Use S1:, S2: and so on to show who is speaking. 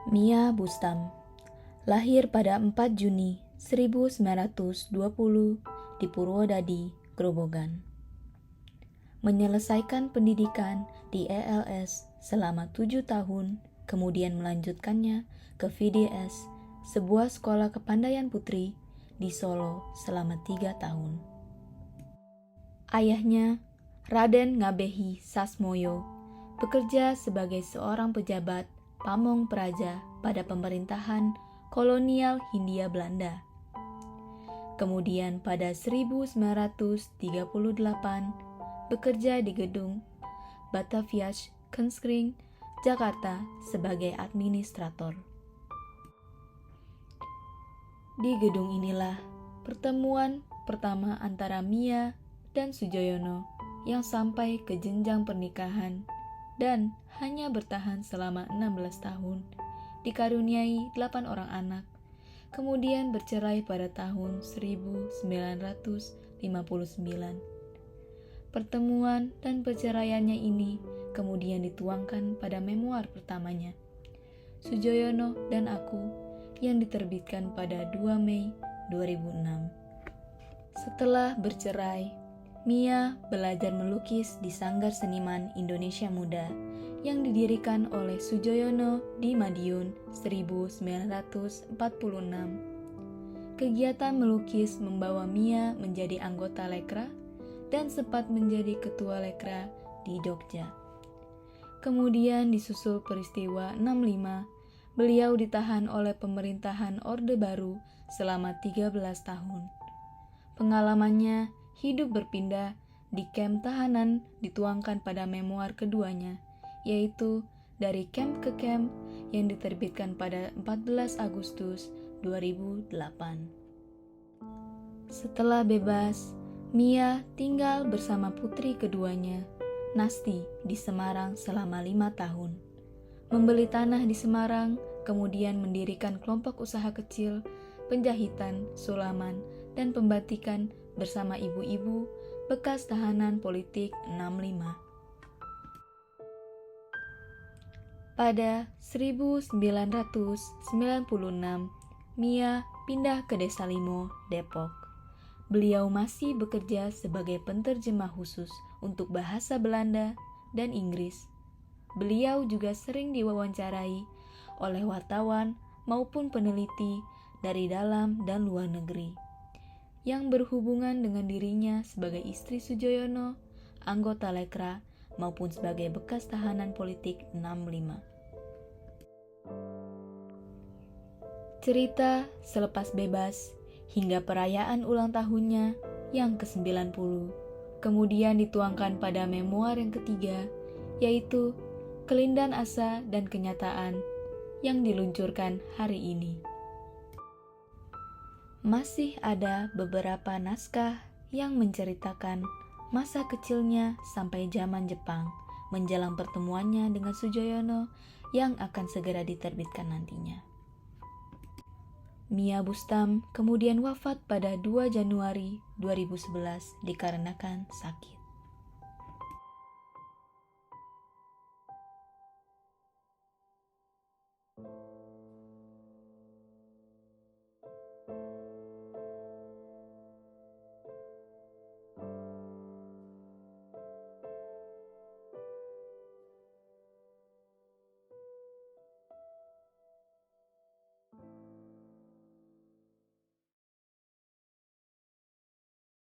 S1: Mia Bustam lahir pada 4 Juni 1920 di Purwodadi, Grobogan. Menyelesaikan pendidikan di ELS selama 7 tahun, kemudian melanjutkannya ke VDS, sebuah sekolah kepandaian putri di Solo selama 3 tahun. Ayahnya, Raden Ngabehi Sasmoyo, bekerja sebagai seorang pejabat pamong praja pada pemerintahan kolonial Hindia Belanda. Kemudian pada 1938 bekerja di gedung Bataviasch Kunstring, Jakarta sebagai administrator. Di gedung inilah pertemuan pertama antara Mia dan Soejoyono yang sampai ke jenjang pernikahan dan hanya bertahan selama 16 tahun, dikaruniai 8 orang anak, kemudian bercerai pada tahun 1959. Pertemuan dan perceraiannya ini kemudian dituangkan pada memoir pertamanya, Soejoyono dan Aku, yang diterbitkan pada 2 Mei 2006. Setelah bercerai, Mia belajar melukis di Sanggar Seniman Indonesia Muda yang didirikan oleh Soejoyono di Madiun 1946. Kegiatan melukis membawa Mia menjadi anggota Lekra dan sempat menjadi ketua Lekra di Jogja. Kemudian disusul peristiwa 65, beliau ditahan oleh pemerintahan Orde Baru selama 13 tahun. Pengalamannya hidup berpindah di kamp tahanan dituangkan pada memoir keduanya, yaitu Dari Kamp ke Kamp yang diterbitkan pada 14 Agustus 2008. Setelah bebas, Mia tinggal bersama putri keduanya, Nasti, di Semarang selama 5 tahun. Membeli tanah di Semarang, kemudian mendirikan kelompok usaha kecil, penjahitan, sulaman, dan pembatikan bersama ibu-ibu bekas tahanan politik 65. Pada 1996, Mia pindah ke Desa Limo, Depok. Beliau masih bekerja sebagai penterjemah khusus untuk bahasa Belanda dan Inggris. Beliau juga sering diwawancarai oleh wartawan maupun peneliti dari dalam dan luar negeri yang berhubungan dengan dirinya sebagai istri Soejoyono, anggota Lekra, maupun sebagai bekas tahanan politik 65. Cerita selepas bebas hingga perayaan ulang tahunnya yang ke-90, kemudian dituangkan pada memoir yang ketiga, yaitu Kelindan Asa dan Kenyataan, yang diluncurkan hari ini. Masih ada beberapa naskah yang menceritakan masa kecilnya sampai zaman Jepang menjelang pertemuannya dengan Soejoyono yang akan segera diterbitkan nantinya. Mia Bustam kemudian wafat pada 2 Januari 2011 dikarenakan sakit.